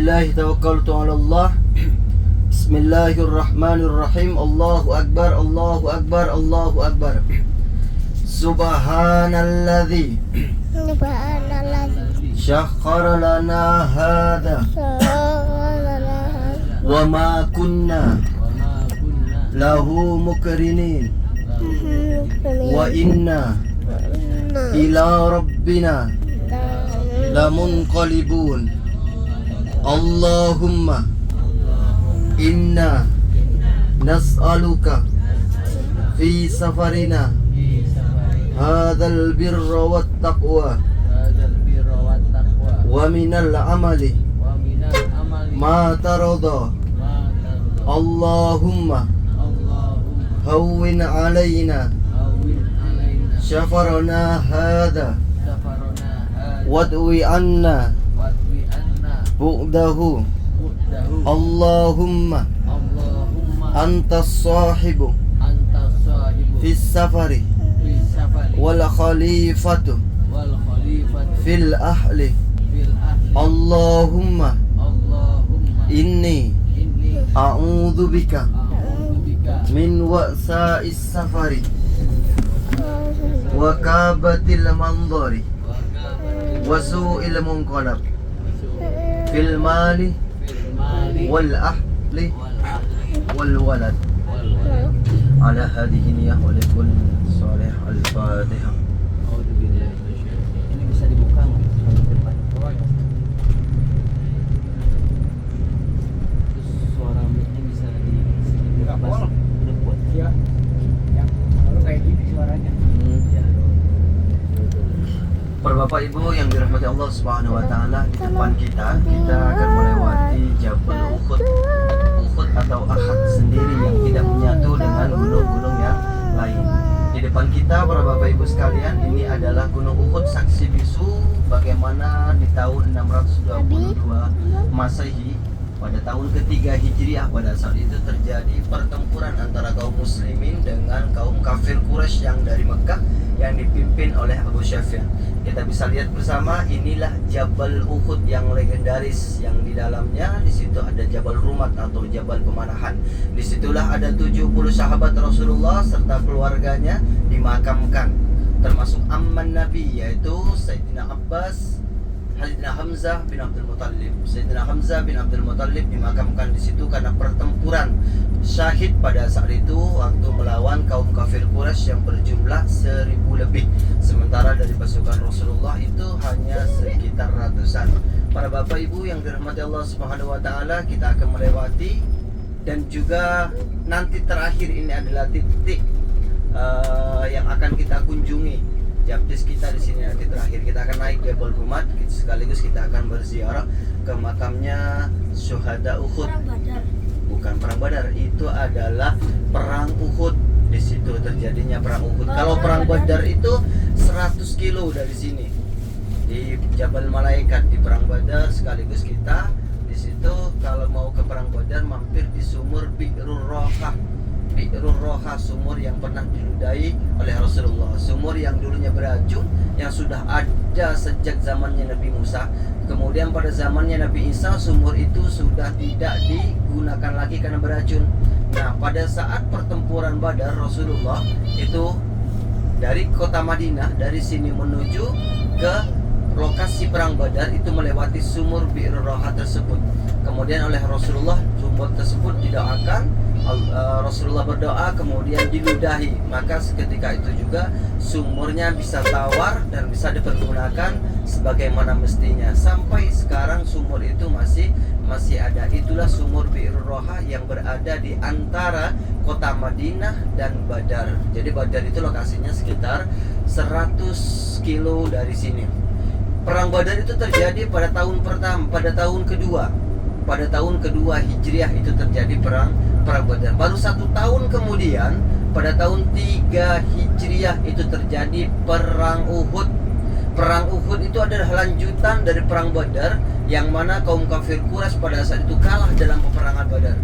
Bismillah tawakkaltu ala Allah. Bismillahirrahmanirrahim. Allahu akbar, Allahu akbar, Allahu akbar. Subhanalladzi syakhkhara lana hadza wa ma kunna lahu mukrinin wa inna ila rabbina lamunqalibun. Allahumma inna nas'aluka fi safarina hadzal birra wat taqwa wa minal amali ma tarada. Allahumma hawwin alaina syafarana hadza wadwi anna bu'dahu. Allahumma antas sahibu fis safari wal khalifatu fil ahli. Allahumma inni a'udzu bika min wa'sa'is safari wa kabatil manzari wa su'il munqalab fil mali wal ahli wal walad. Ala hadhihi niyyah wa likul salih al-fatihah. Ini bisa dibuka nggak? Depan. Terus suara mic-nya bisa dilepas. Udah buat. Iya. Yang kalau kayak gini suaranya. Ya. Para Bapak Ibu yang dirahmati Allah Subhanahu wa taala, di depan kita akan melewati Jabal Uhud. Uhud atau Ahad sendiri yang tidak menyatu dengan gunung-gunung yang lain. Di depan kita para Bapak Ibu sekalian, ini adalah Gunung Uhud, saksi bisu bagaimana di tahun 622 Masehi pada tahun ketiga Hijriah pada saat itu terjadi pertempuran antara kaum muslimin dengan kaum kafir Quraisy yang dari Mekah yang dipimpin oleh Abu Sufyan. Kita bisa lihat bersama, inilah Jabal Uhud yang legendaris, yang di dalamnya di situ ada Jabal Rumat atau Jabal Pemanahan. Disitulah ada 70 sahabat Rasulullah serta keluarganya dimakamkan, termasuk amman Nabi yaitu Sayyidina Abbas, Sayyidina Hamzah bin Abdul Muttalib. Sayyidina Hamzah bin Abdul Muttalib dimakamkan di situ karena pertempuran, syahid pada saat itu waktu melawan kaum kafir Quraisy yang berjumlah 1000 lebih. Sementara dari pasukan Rasulullah itu hanya sekitar ratusan. Para Bapak Ibu yang dirahmati Allah Subhanahu wa taala, kita akan melewati dan juga nanti terakhir ini adalah titik yang akan kita kunjungi. Jabdes kita di sini nanti terakhir kita akan naik Jabal Rumat, sekaligus kita akan berziarah ke makamnya syuhada Uhud. Bukan perang Badar, itu adalah perang Uhud. Di situ terjadinya perang Uhud. Kalau perang Badar itu 100 kilo dari sini di Jabal Malaikat. Di perang Badar sekaligus kita di situ kalau mau ke perang Badar mampir di sumur Bi'rur Rohah. Bi'rur Rohah, sumur yang pernah diludahi oleh Rasulullah, sumur yang dulunya beracun, yang sudah ada sejak zamannya Nabi Musa. Kemudian pada zamannya Nabi Isa, sumur itu sudah tidak digunakan lagi karena beracun. Nah, pada saat pertempuran Badar, Rasulullah itu dari kota Madinah, dari sini menuju ke lokasi perang Badar itu melewati sumur Bi'rur Rohah tersebut. Kemudian oleh Rasulullah sumur tersebut didoakan, Rasulullah berdoa kemudian diludahi. Maka seketika itu juga sumurnya bisa tawar dan bisa dipergunakan sebagaimana mestinya. Sampai sekarang sumur itu masih ada. Itulah sumur Bi'rur Rohah yang berada di antara kota Madinah dan Badar. Jadi Badar itu lokasinya sekitar 100 kilo dari sini. Perang Badar itu terjadi pada tahun pertama, pada tahun kedua Hijriah itu terjadi perang Badar. Baru 1 tahun kemudian pada tahun 3 Hijriah itu terjadi perang Uhud. Perang Uhud itu adalah lanjutan dari perang Badar, yang mana kaum kafir Quraisy pada saat itu kalah dalam peperangan Badar.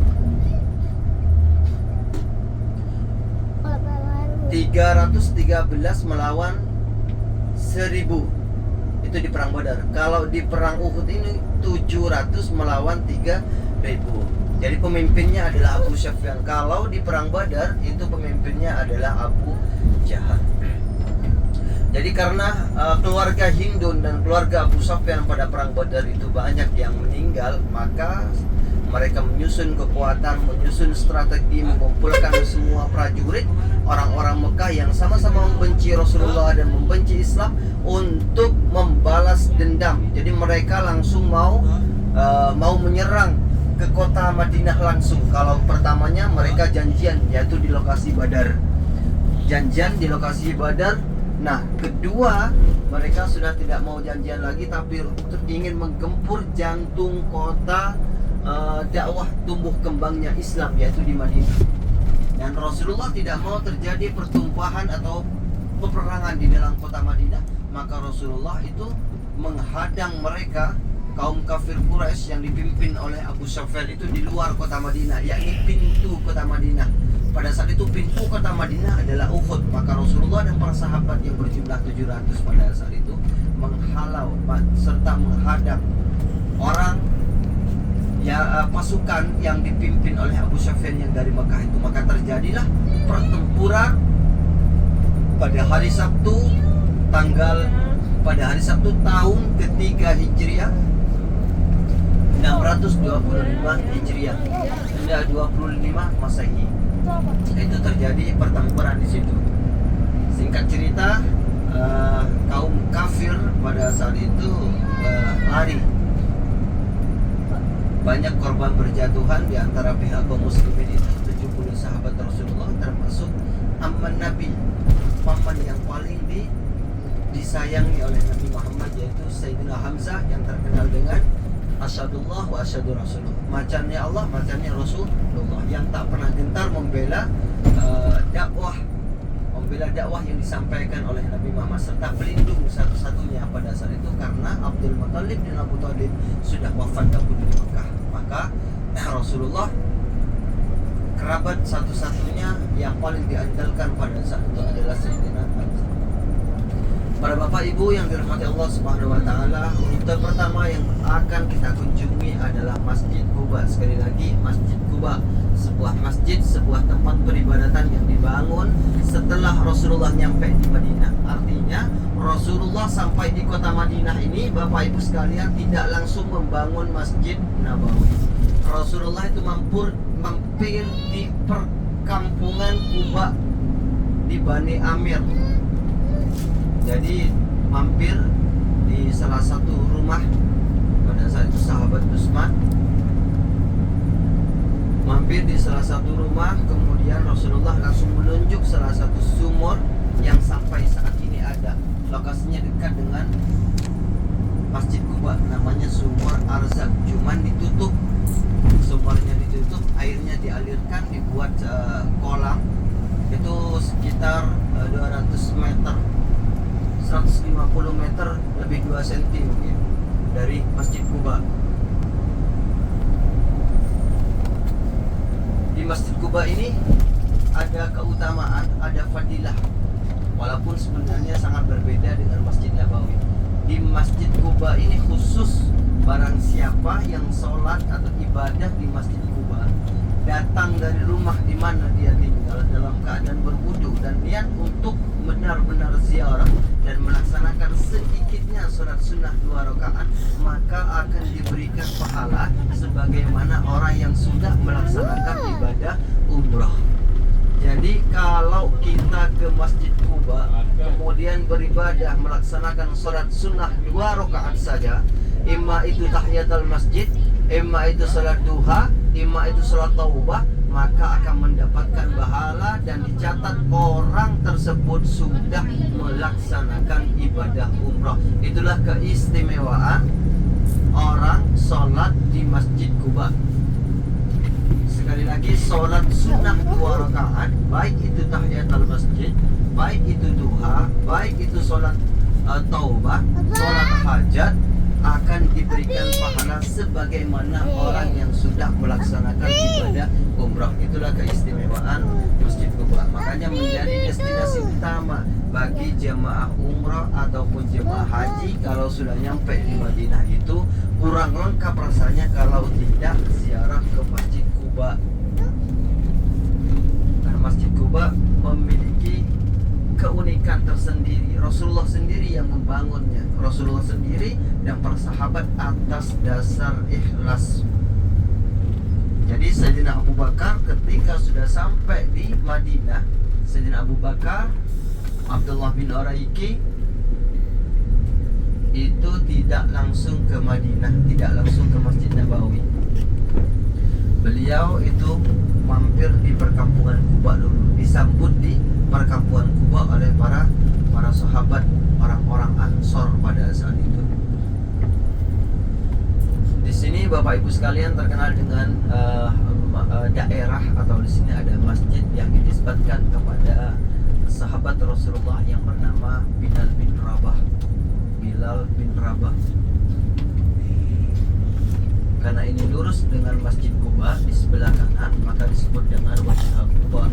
313 melawan 1000. Itu Itu di perang Badar. Kalau di perang Uhud ini 700 melawan 3.000. Jadi pemimpinnya adalah Abu Sufyan. Kalau di perang Badar itu pemimpinnya adalah Abu Jahal. Jadi karena keluarga Hindun dan keluarga Abu Sufyan pada perang Badar itu banyak yang meninggal, maka mereka menyusun kekuatan, menyusun strategi, mengumpulkan semua prajurit orang-orang Mekah yang sama-sama membenci Rasulullah dan membenci Islam untuk membalas dendam. Jadi mereka langsung mau menyerang ke kota Madinah langsung. Kalau pertamanya mereka janjian, yaitu di lokasi Badar. Janjian di lokasi Badar. Nah, kedua mereka sudah tidak mau janjian lagi, tapi ingin menggempur jantung kota dakwah tumbuh kembangnya Islam, yaitu di Madinah. Dan Rasulullah tidak mau terjadi pertumpahan atau peperangan di dalam kota Madinah. Maka Rasulullah itu menghadang mereka, kaum kafir Quraisy yang dipimpin oleh Abu Sufyan itu di luar kota Madinah, yakni pintu kota Madinah. Pada saat itu pintu kota Madinah adalah Uhud. Maka Rasulullah dan para sahabat yang berjumlah 700 pada saat itu menghalau serta menghadang orang pasukan yang dipimpin oleh Abu Sufyan yang dari Mekah itu. Maka terjadilah pertempuran pada hari Sabtu tahun ketiga Hijriah 625 Hijriah hingga 25 Masehi. Itu terjadi pertempuran di situ. Singkat cerita, kaum kafir pada saat itu lari. Banyak korban berjatuhan di antara pihak kaum muslimin itu 70 sahabat Rasulullah, termasuk amman Nabi, paman yang paling disayangi oleh Nabi Muhammad, yaitu Sayyidina Hamzah yang terkenal dengan Asyadullah wa asyadu Rasulullah, macannya Allah, macannya Rasulullah, yang tak pernah gentar membela dakwah yang disampaikan oleh Nabi Muhammad, serta pelindung satu-satunya pada saat itu karena Abdul Muthalib dan Abu Thalib sudah wafat dahulu di Mekah. Maka Rasulullah, kerabat satu-satunya yang paling diandalkan pada saat itu adalah Sayyidina Hamzah. Para bapak ibu yang dirahmati Allah Subhanahu wa taala, rute pertama yang akan kita kunjungi adalah Masjid Quba. Sekali lagi, Masjid Quba, sebuah masjid, sebuah tempat peribadatan yang dibangun setelah Rasulullah nyampe di Madinah. Artinya Rasulullah sampai di kota Madinah ini, bapak ibu sekalian, tidak langsung membangun Masjid Nabawi. Rasulullah itu mampir di perkampungan Quba di Bani Amir. Jadi mampir di salah satu rumah. Pada saat itu sahabat Utsman mampir di salah satu rumah. Kemudian Rasulullah langsung menunjuk salah satu sumur yang sampai saat ini ada. Lokasinya dekat dengan Masjid Quba, namanya Sumur Arzak. Cuman ditutup, sumurnya ditutup, airnya dialirkan, dibuat kolam. Itu sekitar 200 meter, 150 meter lebih 2 cm mungkin dari Masjid Quba. Di Masjid Quba ini ada keutamaan, ada fadilah, walaupun sebenarnya sangat berbeda dengan Masjid Nabawi. Di Masjid Quba ini khusus barang siapa yang sholat atau ibadah di Masjid Quba, datang dari rumah di mana dia tinggal dalam keadaan berwudu dan niat untuk benar-benar ziarah dan melaksanakan sedikitnya sholat sunnah 2 rakaat, maka akan diberikan pahala sebagaimana orang yang sudah melaksanakan ibadah umrah. Jadi kalau kita ke Masjid Quba kemudian beribadah melaksanakan sholat sunnah 2 rakaat saja, imma itu tahiyatul masjid, imma itu sholat duha, imma itu sholat taubah, maka akan mendapatkan pahala dan dicatat orang tersebut sudah melaksanakan ibadah umrah. Itulah keistimewaan orang sholat di Masjid Quba. Sekali lagi, sholat sunnah 2 rakaat, baik itu tahiyatul masjid, baik itu duha, baik itu sholat taubah, sholat hajat, akan diberikan pahala sebagaimana orang yang sudah melaksanakan ibadah umrah. Itulah keistimewaan Masjid Quba. Makanya menjadi destinasi utama bagi jemaah umrah ataupun jemaah haji kalau sudah nyampe di Madinah itu kurang lengkap rasanya kalau tidak ziarah ke Masjid Quba. Karena Masjid Quba memiliki keunikan tersendiri. Rasulullah sendiri yang membangunnya, Rasulullah sendiri dan para sahabat atas dasar ikhlas. Jadi Sayyidina Abu Bakar ketika sudah sampai di Madinah, Sayyidina Abu Bakar, Abdullah bin Uraiki itu tidak langsung ke Madinah, tidak langsung ke Masjid Nabawi. Beliau itu mampir di perkampungan Quba dulu, disambut di perkampungan Quba oleh para sahabat, orang-orang Ansor pada saat itu. Di sini Bapak Ibu sekalian terkenal dengan daerah atau di sini ada masjid yang dinisbatkan kepada sahabat Rasulullah yang bernama Bilal bin Rabah. Bilal bin Rabah. Karena ini lurus dengan Masjid Quba di sebelah kanan, maka disebut dengan Wajah Quba.